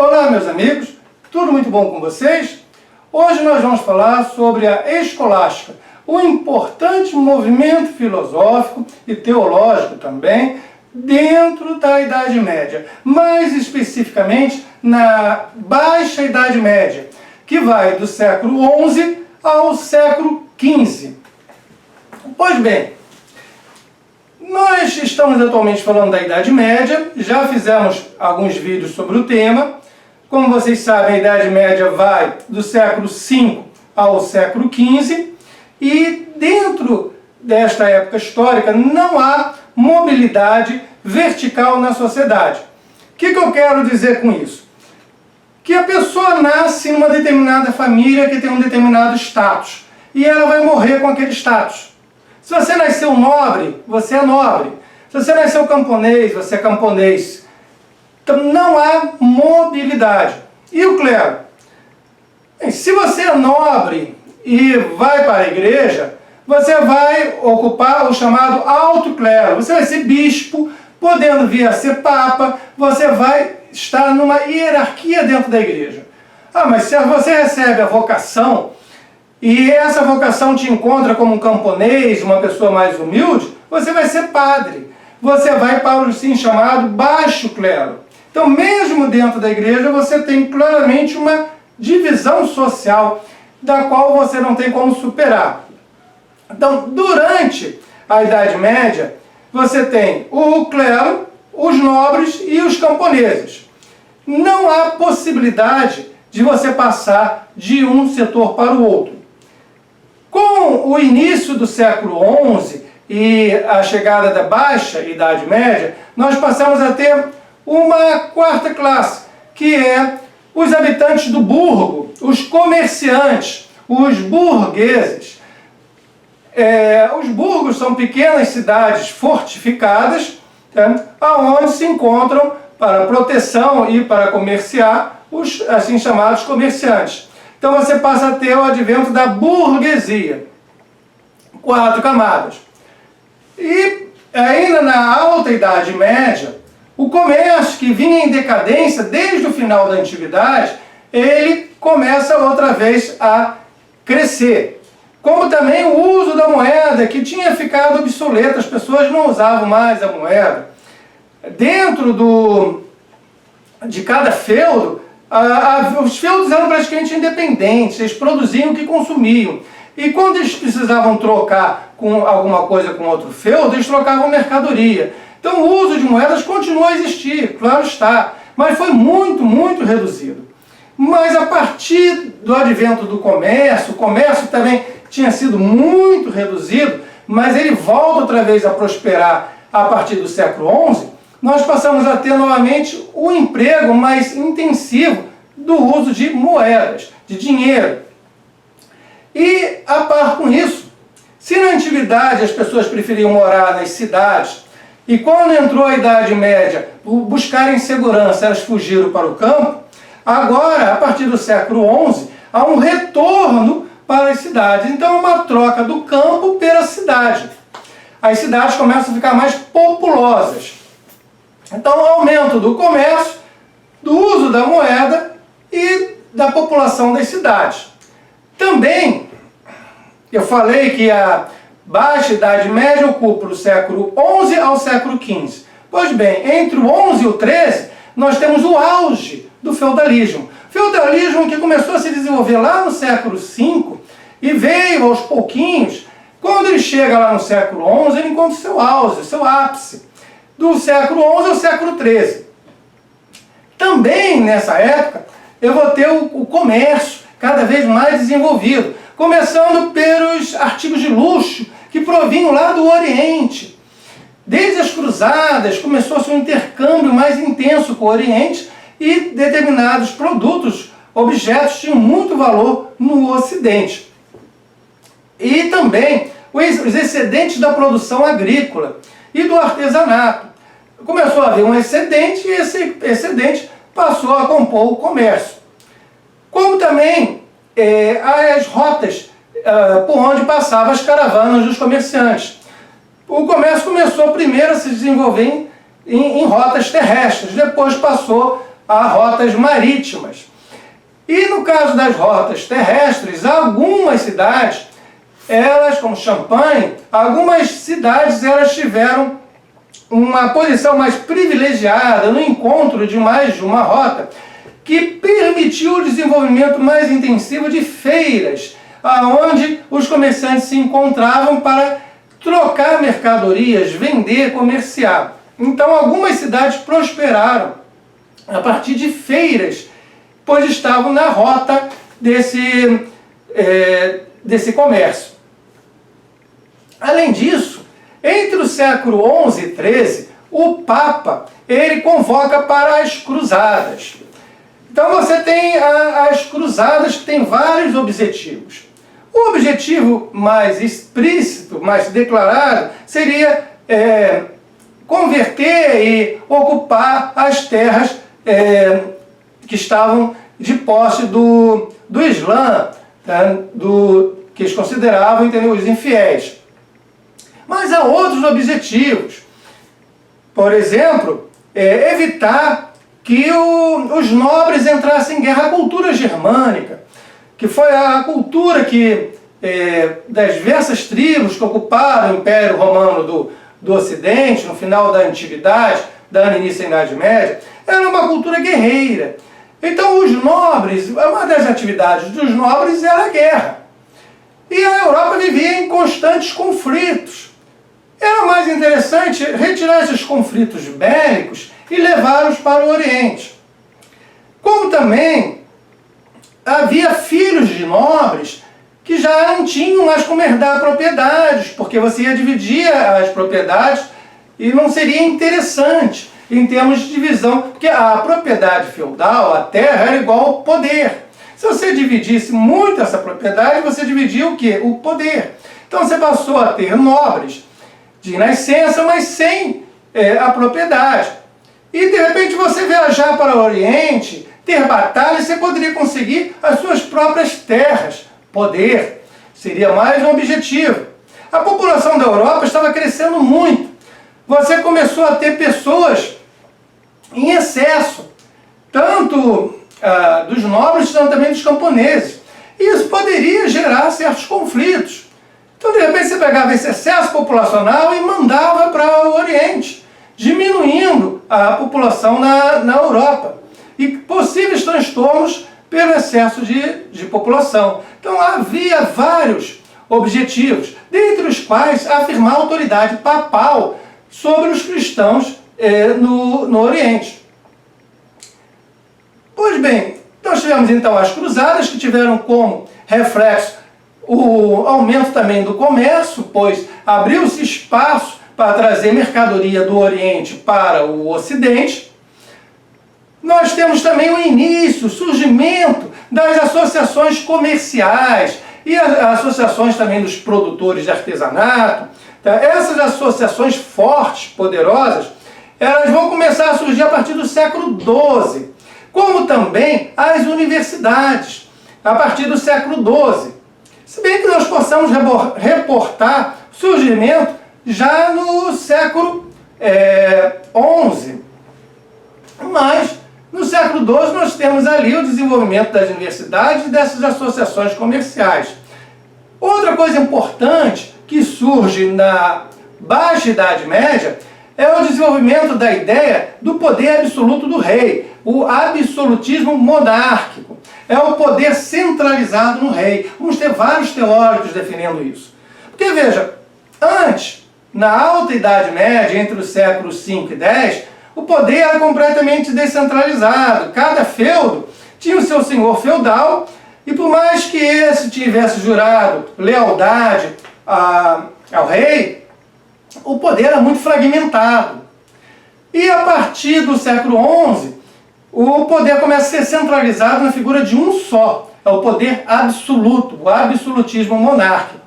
Olá, meus amigos, tudo muito bom com vocês? Hoje nós vamos falar sobre a escolástica, um importante movimento filosófico e teológico também dentro da Idade Média, mais especificamente na Baixa Idade Média, que vai do século XI ao século XV. Pois bem, nós estamos atualmente falando da Idade Média, já fizemos alguns vídeos sobre o tema. Como vocês sabem, a Idade Média vai do século V ao século XV e dentro desta época histórica não há mobilidade vertical na sociedade. O que eu quero dizer com isso? Que a pessoa nasce numa determinada família que tem um determinado status e ela vai morrer com aquele status. Se você nasceu nobre, você é nobre. Se você nasceu camponês, você é camponês. Então não há mobilidade. E o clero? Bem, se você é nobre e vai para a igreja, você vai ocupar o chamado alto clero. Você vai ser bispo, podendo vir a ser papa, você vai estar numa hierarquia dentro da igreja. Ah, mas se você recebe a vocação, e essa vocação te encontra como um camponês, uma pessoa mais humilde, você vai ser padre. Você vai para o assim chamado baixo clero. Então, mesmo dentro da igreja, você tem claramente uma divisão social, da qual você não tem como superar. Então, durante a Idade Média, você tem o clero, os nobres e os camponeses. Não há possibilidade de você passar de um setor para o outro. Com o início do século XI e a chegada da Baixa Idade Média, nós passamos a ter uma quarta classe, que é os habitantes do burgo, os comerciantes, os burgueses. Os burgos são pequenas cidades fortificadas, onde se encontram para proteção e para comerciar os assim chamados comerciantes. Então você passa a ter o advento da burguesia. 4 camadas. E ainda na Alta Idade Média, o comércio, que vinha em decadência desde o final da Antiguidade, ele começa outra vez a crescer. Como também o uso da moeda, que tinha ficado obsoleto, as pessoas não usavam mais a moeda. Dentro de cada feudo, os feudos eram praticamente independentes, eles produziam o que consumiam. E quando eles precisavam trocar com alguma coisa com outro feudo, eles trocavam mercadoria. Então o uso de moedas continua a existir, claro está, mas foi muito, muito reduzido. Mas a partir do advento do comércio, o comércio também tinha sido muito reduzido, mas ele volta outra vez a prosperar a partir do século XI, nós passamos a ter novamente o emprego mais intensivo do uso de moedas, de dinheiro. E a par com isso, se na antiguidade as pessoas preferiam morar nas cidades, e quando entrou a Idade Média, buscarem segurança, elas fugiram para o campo, agora, a partir do século XI, há um retorno para as cidades. Então, uma troca do campo pela cidade. As cidades começam a ficar mais populosas. Então, aumento do comércio, do uso da moeda e da população das cidades. Também, eu falei que a Baixa Idade Média ocupa do século XI ao século XV. Pois bem, entre o XI e o XIII, nós temos o auge do feudalismo. Feudalismo que começou a se desenvolver lá no século V e veio aos pouquinhos. Quando ele chega lá no século XI, ele encontra o seu auge, o seu ápice. Do século XI ao século XIII. Também nessa época, eu vou ter o comércio cada vez mais desenvolvido, começando pelos artigos de luxo que provinham lá do Oriente. Desde as cruzadas, começou-se um intercâmbio mais intenso com o Oriente e determinados produtos, objetos, tinham muito valor no Ocidente. E também os excedentes da produção agrícola e do artesanato. Começou a haver um excedente e esse excedente passou a compor o comércio. Como também as rotas por onde passavam as caravanas dos comerciantes. O comércio começou primeiro a se desenvolver em rotas terrestres, depois passou a rotas marítimas. E no caso das rotas terrestres, algumas cidades, elas, como Champagne, algumas cidades elas tiveram uma posição mais privilegiada no encontro de mais de uma rota, que permitiu o desenvolvimento mais intensivo de feiras, onde os comerciantes se encontravam para trocar mercadorias, vender, comerciar. Então algumas cidades prosperaram a partir de feiras, pois estavam na rota desse comércio. Além disso, entre o século XI e XIII, o Papa ele convoca para as cruzadas. Então você tem as cruzadas que têm vários objetivos. O objetivo mais explícito, mais declarado, seria converter e ocupar as terras que estavam de posse do Islã, tá? Que eles consideravam, entendeu, os infiéis. Mas há outros objetivos. Por exemplo, evitar que os nobres entrassem em guerra. A cultura germânica, que foi a cultura das diversas tribos que ocuparam o Império Romano do Ocidente, no final da Antiguidade, dando início à Idade Média, era uma cultura guerreira. Então os nobres, uma das atividades dos nobres era a guerra. E a Europa vivia em constantes conflitos. Era mais interessante retirar esses conflitos bélicos e levá-los para o Oriente. Como também havia filhos de nobres que já não tinham mais como herdar propriedades, porque você ia dividir as propriedades e não seria interessante em termos de divisão, porque a propriedade feudal, a terra, era igual ao poder. Se você dividisse muito essa propriedade, você dividia o quê? O poder. Então você passou a ter nobres de nascença, mas sem a propriedade. E de repente você viajar para o Oriente, ter batalhas, você poderia conseguir as suas próprias terras. Poder seria mais um objetivo. A população da Europa estava crescendo muito. Você começou a ter pessoas em excesso, tanto dos nobres, quanto também dos camponeses. E isso poderia gerar certos conflitos. Então, de repente, você pegava esse excesso populacional e mandava para o Oriente, diminuindo a população na Europa. E possíveis transtornos pelo excesso de população. Então, havia vários objetivos, dentre os quais afirmar a autoridade papal sobre os cristãos no Oriente. Pois bem, nós tivemos então as cruzadas, que tiveram como reflexo o aumento também do comércio, pois abriu-se espaço para trazer mercadoria do Oriente para o Ocidente. Nós temos também o início, o surgimento das associações comerciais e as associações também dos produtores de artesanato. Tá? Essas associações fortes, poderosas, elas vão começar a surgir a partir do século XII, como também as universidades, a partir do século XII. Se bem que nós possamos reportar surgimento já no século XI. Mas no século XII nós temos ali o desenvolvimento das universidades e dessas associações comerciais. Outra coisa importante que surge na Baixa Idade Média é o desenvolvimento da ideia do poder absoluto do rei, o absolutismo monárquico. É o poder centralizado no rei. Vamos ter vários teóricos defendendo isso. Porque veja, antes, na Alta Idade Média, entre os séculos V e X, o poder era completamente descentralizado. Cada feudo tinha o seu senhor feudal, e por mais que esse tivesse jurado lealdade ao rei, o poder era muito fragmentado. E a partir do século XI, o poder começa a ser centralizado na figura de um só. É o poder absoluto, o absolutismo monárquico.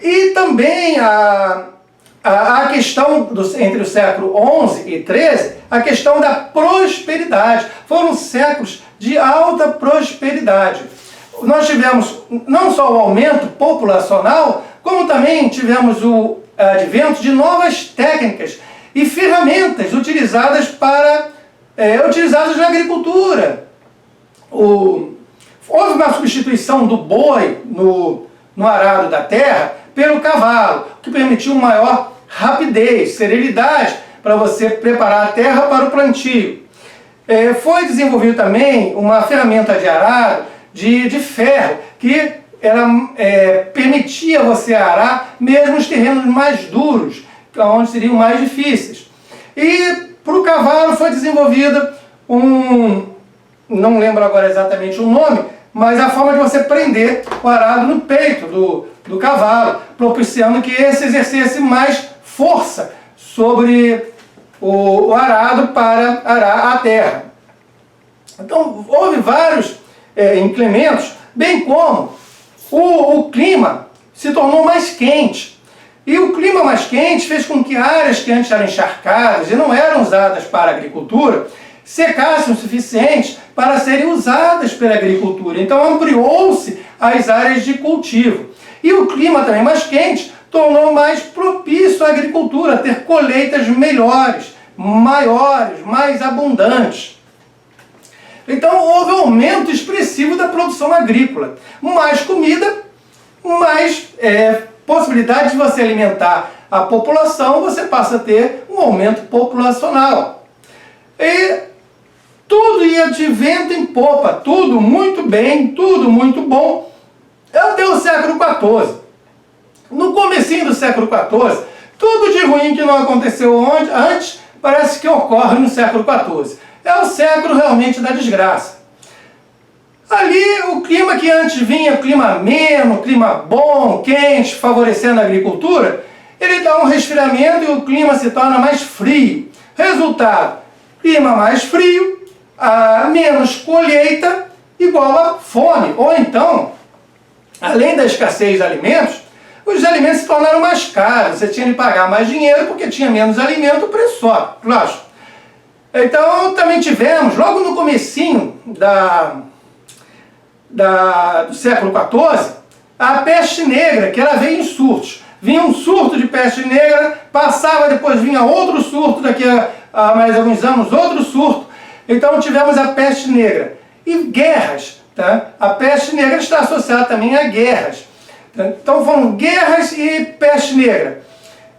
E também a questão entre o século XI e XIII, a questão da prosperidade. Foram séculos de alta prosperidade. Nós tivemos não só o aumento populacional, como também tivemos o advento de novas técnicas e ferramentas utilizadas para utilizados na agricultura. Houve uma substituição do boi no arado da terra pelo cavalo, o que permitiu uma maior rapidez, celeridade para você preparar a terra para o plantio. Foi desenvolvido também uma ferramenta de arado de ferro, que ela permitia você arar mesmo os terrenos mais duros, onde seriam mais difíceis. E para o cavalo foi desenvolvida não lembro agora exatamente o nome, mas a forma de você prender o arado no peito do cavalo, propiciando que esse exercesse mais força sobre o arado para arar a terra. Então, houve vários implementos, bem como o clima se tornou mais quente. E o clima mais quente fez com que áreas que antes eram encharcadas e não eram usadas para a agricultura secassem o suficiente para serem usadas pela agricultura. Então ampliou-se as áreas de cultivo. E o clima também mais quente tornou mais propício à agricultura, a ter colheitas melhores, maiores, mais abundantes. Então houve um aumento expressivo da produção agrícola. Mais comida, mais possibilidade de você alimentar a população, você passa a ter um aumento populacional. E tudo ia de vento em popa, tudo muito bem, tudo muito bom, até o século XIV. No comecinho do século XIV, tudo de ruim que não aconteceu antes, parece que ocorre no século XIV. É o século realmente da desgraça. Ali, o clima que antes vinha, clima ameno, clima bom, quente, favorecendo a agricultura, ele dá um resfriamento e o clima se torna mais frio. Resultado, clima mais frio, menos colheita, igual a fome. Ou então, além da escassez de alimentos, os alimentos se tornaram mais caros. Você tinha de pagar mais dinheiro porque tinha menos alimento, o preço sobe, lógico. Então, também tivemos, logo no comecinho do século XIV, a peste negra, que ela veio em surtos. Vinha um surto de peste negra, passava, depois vinha outro surto, daqui a mais alguns anos, outro surto. Então tivemos a peste negra. E guerras, tá? A peste negra está associada também a guerras. Então foram guerras e peste negra.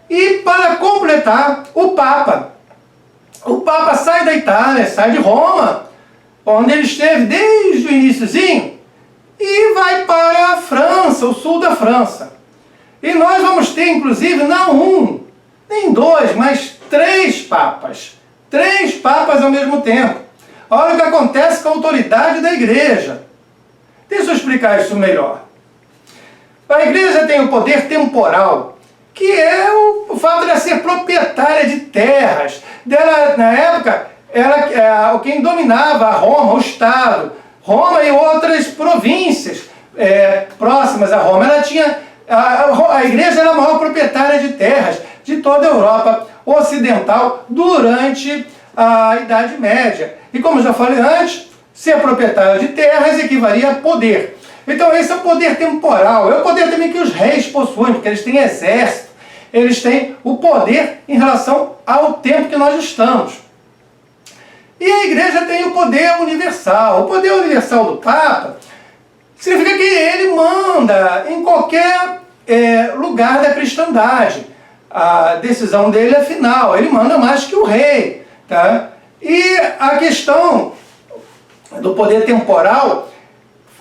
E para completar, o Papa sai da Itália, sai de Roma, onde ele esteve desde o iniciozinho, e vai para a França, o sul da França. E nós vamos ter, inclusive, não um, nem dois, mas 3 papas. 3 papas ao mesmo tempo. Olha o que acontece com a autoridade da igreja. Deixa eu explicar isso melhor. A igreja tem o poder temporal, que é o fato de ela ser proprietária de terras. Na época, quem dominava Roma, o Estado, Roma e outras províncias próximas a Roma, a igreja era a maior proprietária de terras de toda a Europa Ocidental durante a Idade Média. E como já falei antes, ser proprietário de terras equivalia a poder. Então esse é o poder temporal, é o poder também que os reis possuem, porque eles têm exército, eles têm o poder em relação ao tempo que nós estamos. E a igreja tem o poder universal. O poder universal do Papa significa que ele manda em qualquer lugar da cristandade. A decisão dele é final, ele manda mais que o rei. Tá? E a questão do poder temporal,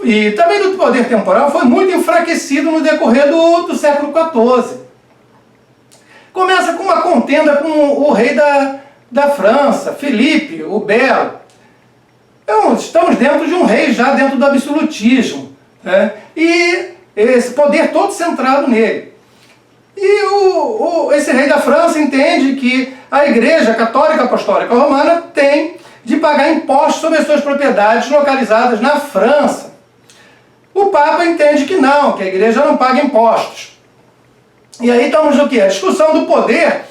e também do poder temporal, foi muito enfraquecido no decorrer do século XIV. Começa com uma contenda com o rei da França, Filipe, o Belo. Então, estamos dentro de um rei já dentro do absolutismo, né? E esse poder todo centrado nele. E esse rei da França entende que a Igreja Católica Apostólica Romana tem de pagar impostos sobre as suas propriedades localizadas na França. O Papa entende que não, que a Igreja não paga impostos. E aí estamos no quê? A discussão do poder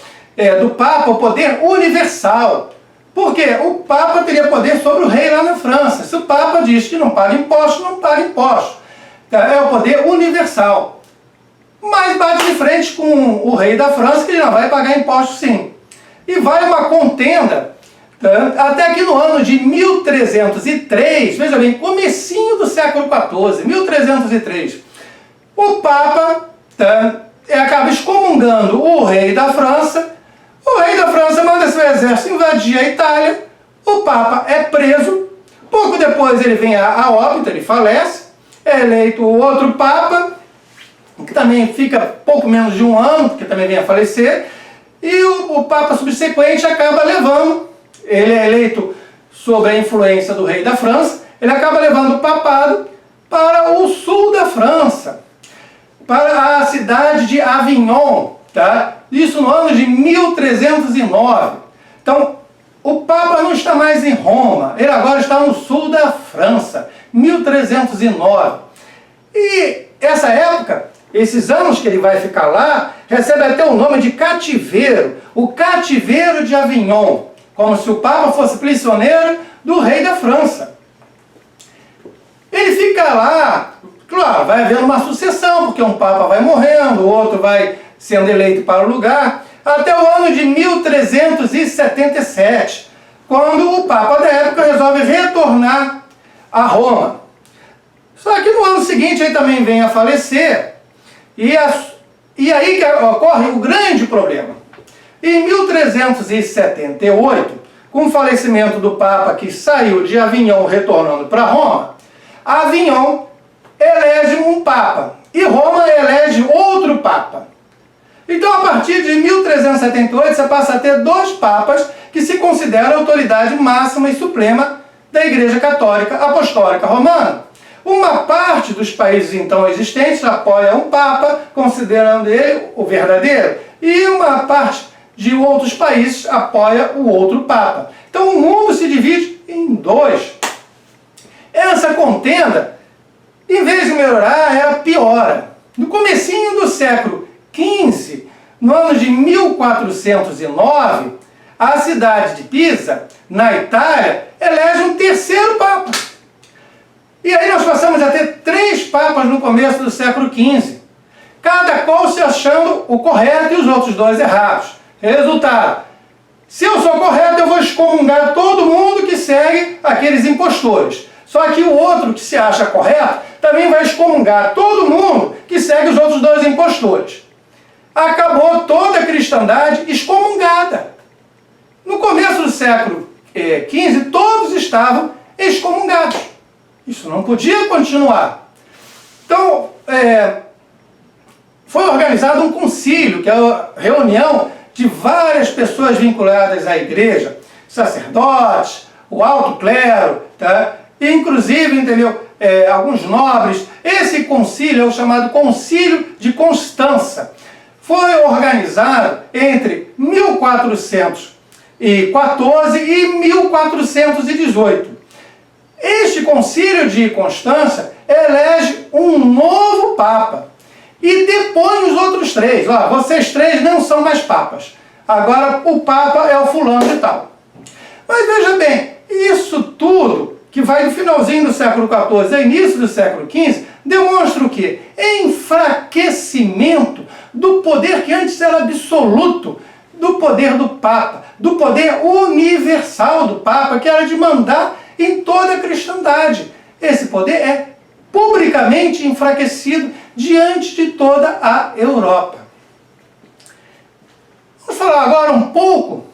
do Papa, o poder universal. Por quê? O Papa teria poder sobre o rei lá na França. Se o Papa diz que não paga impostos, não paga impostos. É o poder universal. Mas bate de frente com o rei da França, que ele não vai pagar impostos sim. E vai uma contenda, Tá? Até que no ano de 1303, veja bem, comecinho do século XIV, 1303, o Papa acaba excomungando o rei da França. O rei da França manda seu exército invadir a Itália, o Papa é preso, pouco depois ele vem a óbito, ele falece, é eleito outro Papa, que também fica pouco menos de um ano, porque também vem a falecer, e o Papa subsequente acaba levando, ele é eleito sob a influência do rei da França, ele acaba levando o papado para o sul da França, para a cidade de Avignon, tá? Isso no ano de 1309. Então, o Papa não está mais em Roma, ele agora está no sul da França, 1309. E essa época, esses anos que ele vai ficar lá, recebe até o nome de cativeiro, o cativeiro de Avignon, como se o Papa fosse prisioneiro do rei da França. Ele fica lá, claro, vai havendo uma sucessão, porque um Papa vai morrendo, o outro vai sendo eleito para o lugar, até o ano de 1377, quando o Papa da época resolve retornar a Roma. Só que no ano seguinte ele também vem a falecer, e aí que ocorre o grande problema. Em 1378, com o falecimento do Papa que saiu de Avignon retornando para Roma, Avignon elege um Papa e Roma elege outro Papa. Então, a partir de 1378, você passa a ter dois papas que se consideram a autoridade máxima e suprema da Igreja Católica Apostólica Romana. Uma parte dos países então existentes apoia um papa, considerando ele o verdadeiro, e uma parte de outros países apoia o outro papa. Então, o mundo se divide em dois. Essa contenda, em vez de melhorar, ela piora. No comecinho do século XV, no ano de 1409, a cidade de Pisa, na Itália, elege um terceiro papa. E aí nós passamos a ter 3 papas no começo do século XV, cada qual se achando o correto e os outros 2 errados. Resultado, se eu sou correto, eu vou excomungar todo mundo que segue aqueles impostores. Só que o outro que se acha correto também vai excomungar todo mundo que segue os outros 2 impostores. Acabou toda a cristandade excomungada. No começo do século XV, todos estavam excomungados. Isso não podia continuar. Então, foi organizado um concílio, que é a reunião de várias pessoas vinculadas à igreja, sacerdotes, o alto clero, tá? E, inclusive, entendeu, alguns nobres. Esse concílio é o chamado Concílio de Constança. Foi organizado entre 1414 e 1418. Este concílio de Constança elege um novo papa e depõe os outros 3. Ó, vocês 3 não são mais papas. Agora o papa é o fulano e tal. Mas veja bem, isso tudo que vai do finalzinho do século XIV ao início do século XV, demonstra o quê? Enfraquecimento do poder que antes era absoluto, do poder do Papa, do poder universal do Papa, que era de mandar em toda a cristandade. Esse poder é publicamente enfraquecido diante de toda a Europa. Vamos falar agora um pouco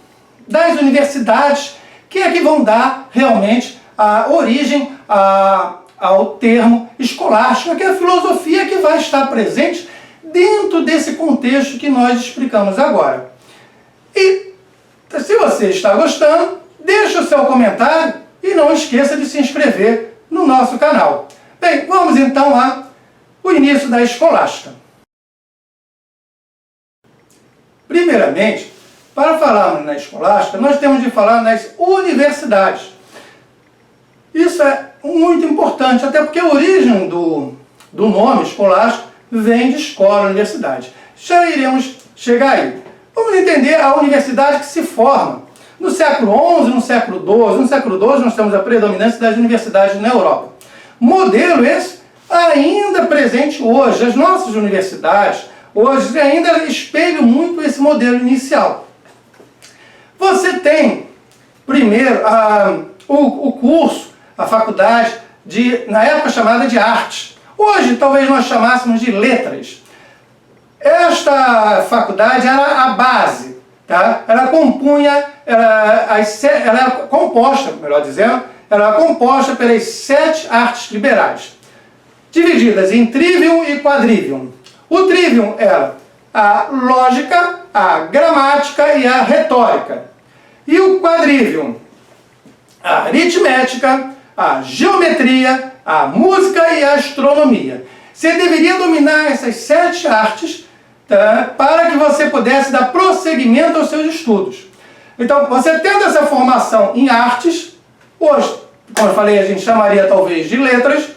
das universidades, que é que vão dar realmente a origem ao termo escolástico, que é a filosofia que vai estar presente dentro desse contexto que nós explicamos agora. E se você está gostando, deixe o seu comentário e não esqueça de se inscrever no nosso canal. Bem, vamos então ao início da escolástica. Primeiramente, para falarmos na escolástica, nós temos de falar nas universidades. Isso é muito importante, até porque a origem do nome escolástico vem de escola, universidade. Já iremos chegar aí. Vamos entender a universidade que se forma no século XI, no século XII. No século XII nós temos a predominância das universidades na Europa. Modelo esse ainda presente hoje. As nossas universidades hoje ainda espelham muito esse modelo inicial. Você tem, primeiro o curso, a faculdade, na época chamada de artes. Hoje talvez nós chamássemos de letras. Esta faculdade era a base, tá? Ela era composta, melhor dizendo, ela era composta pelas 7 artes liberais, divididas em trivium e quadrivium. O trivium era a lógica, a gramática e a retórica. E o quadrivium, a aritmética, a geometria, a música e a astronomia. Você deveria dominar essas 7 artes, tá, para que você pudesse dar prosseguimento aos seus estudos. Então, você tendo essa formação em artes, hoje, como eu falei, a gente chamaria talvez de letras,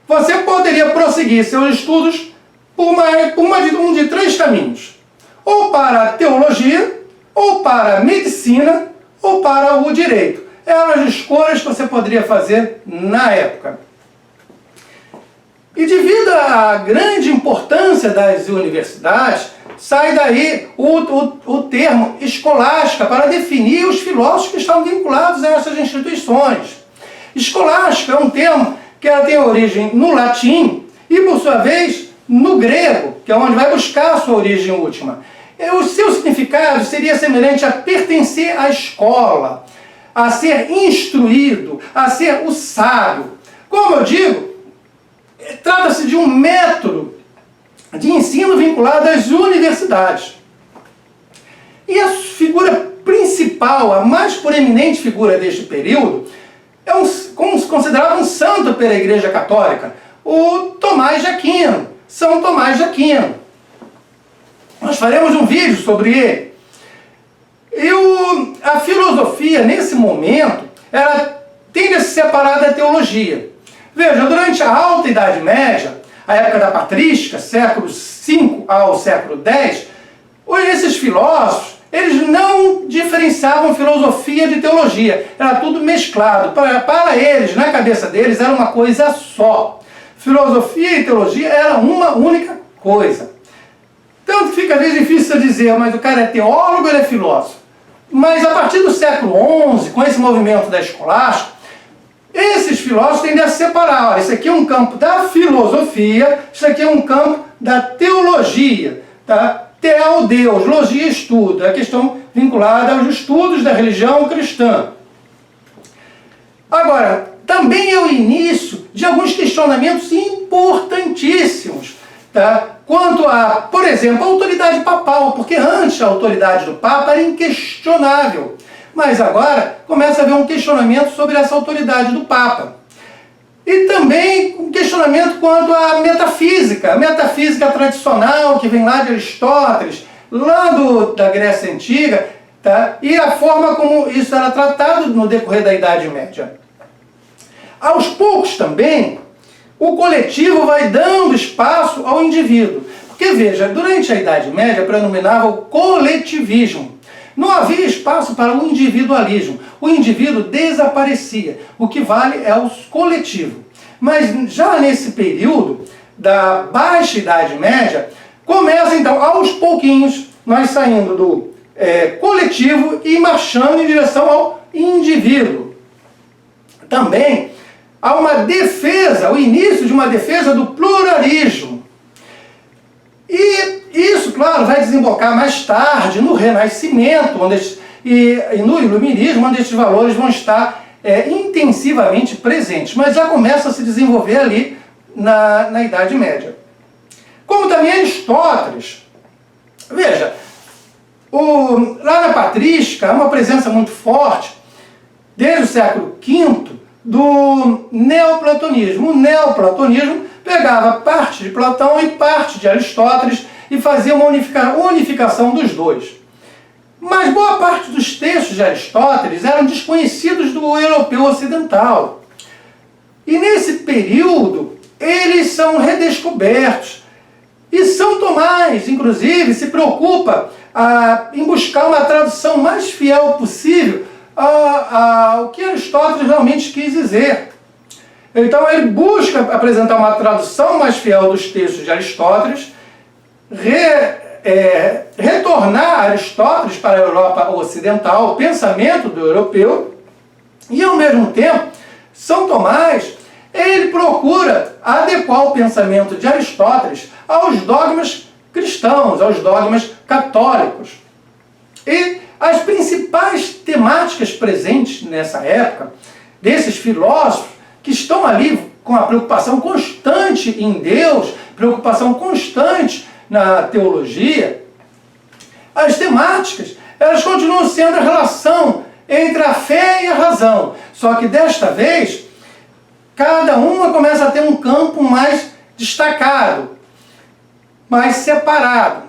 você poderia prosseguir seus estudos por um de 3 caminhos. Ou para a teologia, ou para a medicina, ou para o direito. Eram as escolhas que você poderia fazer na época. E devido à grande importância das universidades, sai daí o termo escolástica para definir os filósofos que estão vinculados a essas instituições. Escolástica é um termo que ela tem origem no latim e, por sua vez, no grego, que é onde vai buscar a sua origem última. O seu significado seria semelhante a pertencer à escola, a ser instruído, a ser o sábio. Como eu digo, trata-se de um método de ensino vinculado às universidades. E a figura principal, a mais proeminente figura deste período, é como se considerava um santo pela Igreja Católica, o Tomás de Aquino, São Tomás de Aquino. Nós faremos um vídeo sobre ele. E a filosofia, nesse momento, ela tende a se separar da teologia. Veja, durante a Alta Idade Média, a época da patrística, século V ao século X, esses filósofos, eles não diferenciavam filosofia de teologia. Era tudo mesclado. Para eles, na cabeça deles, era uma coisa só. Filosofia e teologia era uma única coisa. Tanto que fica às vezes difícil dizer, mas o cara é teólogo ou ele é filósofo? Mas a partir do século XI, com esse movimento da escolástica, esses filósofos tendem a separar. Olha, isso aqui é um campo da filosofia, isso aqui é um campo da teologia. Tá? Theo, Deus, logia, estudo. É a questão vinculada aos estudos da religião cristã. Agora, também é o início de alguns questionamentos importantíssimos, tá? Quanto a, por exemplo, a autoridade papal, porque antes a autoridade do Papa era inquestionável. Mas agora começa a haver um questionamento sobre essa autoridade do Papa. E também um questionamento quanto à metafísica, a metafísica tradicional que vem lá de Aristóteles, lá da Grécia Antiga, tá? E a forma como isso era tratado no decorrer da Idade Média. Aos poucos também, o coletivo vai dando espaço ao indivíduo. Porque veja, durante a Idade Média predominava o coletivismo. Não havia espaço para o individualismo. O indivíduo desaparecia. O que vale é o coletivo. Mas já nesse período da Baixa Idade Média, começa então, aos pouquinhos, nós saindo do coletivo e marchando em direção ao indivíduo. Também há uma defesa, o início de uma defesa do pluralismo. E isso, claro, vai desembocar mais tarde no Renascimento e no Iluminismo, onde esses valores vão estar intensivamente presentes. Mas já começa a se desenvolver ali na Idade Média. Como também Aristóteles. Veja, lá na patrística há uma presença muito forte, desde o século V, do neoplatonismo. O neoplatonismo pegava parte de Platão e parte de Aristóteles e fazia uma unificação dos dois. Mas boa parte dos textos de Aristóteles eram desconhecidos do europeu ocidental. E nesse período, eles são redescobertos. E São Tomás, inclusive, se preocupa em buscar uma tradução mais fiel possível ao que Aristóteles realmente quis dizer. Então ele busca apresentar uma tradução mais fiel dos textos de Aristóteles, retornar Aristóteles para a Europa ocidental, o pensamento do europeu, E ao mesmo tempo, São Tomás, ele procura adequar o pensamento de Aristóteles aos dogmas cristãos, aos dogmas católicos. E as principais temáticas presentes nessa época, desses filósofos que estão ali com a preocupação constante em Deus, preocupação constante na teologia, as temáticas, elas continuam sendo a relação entre a fé e a razão. Só que desta vez, cada uma começa a ter um campo mais destacado, mais separado.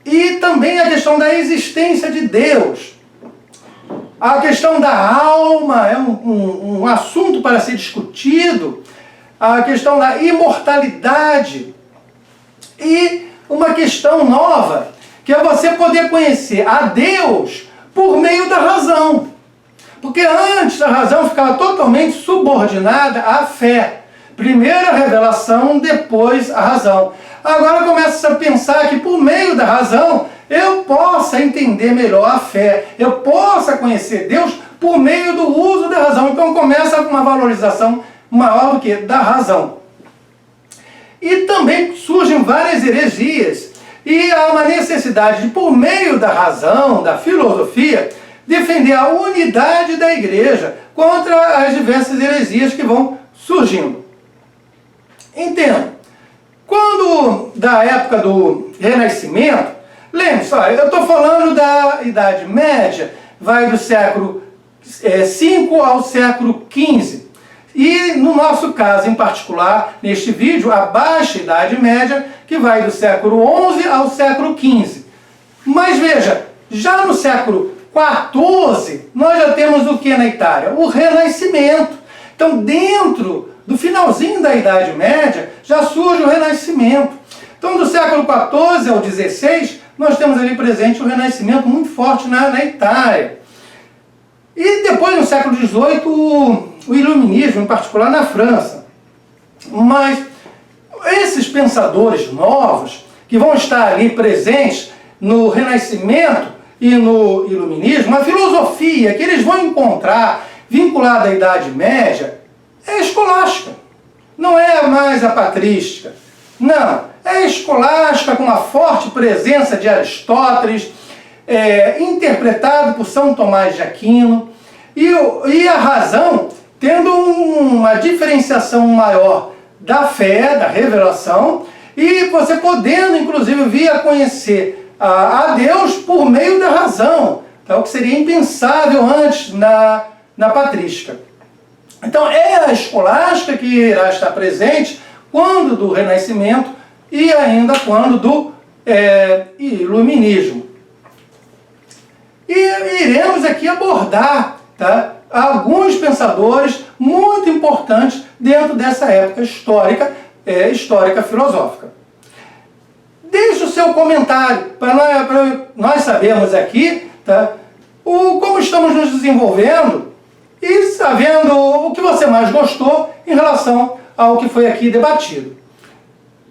E também a questão da existência de Deus. A questão da alma é um assunto para ser discutido. A questão da imortalidade. E uma questão nova, que é você poder conhecer a Deus por meio da razão. Porque antes a razão ficava totalmente subordinada à fé. Primeiro a revelação, depois a razão. Agora começa a pensar que por meio da razão eu possa entender melhor a fé. Eu possa conhecer Deus por meio do uso da razão. Então começa uma valorização maior do que da razão. E também surgem várias heresias. E há uma necessidade de, por meio da razão, da filosofia, defender a unidade da igreja contra as diversas heresias que vão surgindo. Entenda, quando da época do Renascimento, lembre-se, eu estou falando da Idade Média, vai do século V ao século XV. E no nosso caso em particular, neste vídeo, a Baixa Idade Média, que vai do século XI ao século XV. Mas veja, já no século XIV, nós já temos o que na Itália? O Renascimento. Então, dentro do finalzinho da Idade Média, já surge o Renascimento. Então, do século XIV ao XVI, nós temos ali presente o Renascimento muito forte na Itália. E depois, no século XVIII, o Iluminismo, em particular na França. Mas esses pensadores novos, que vão estar ali presentes no Renascimento e no Iluminismo, a filosofia que eles vão encontrar vinculada à Idade Média é escolástica. Não é mais a patrística. Não, é escolástica com uma forte presença de Aristóteles, interpretado por São Tomás de Aquino, e a razão tendo uma diferenciação maior da fé, da revelação, e você podendo, inclusive, vir a conhecer a Deus por meio da razão, tá? O que seria impensável antes na patrística. Então, é a escolástica que irá estar presente quando do Renascimento e ainda quando do Iluminismo. E iremos aqui abordar, tá, alguns pensadores muito importantes dentro dessa época histórica, histórica filosófica. Deixe o seu comentário para nós sabermos aqui, tá, como estamos nos desenvolvendo e sabendo o que você mais gostou em relação ao que foi aqui debatido.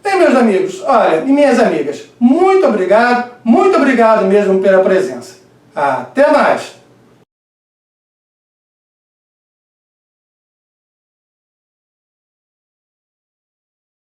Bem, meus amigos, olha, e minhas amigas, muito obrigado mesmo pela presença. Até mais!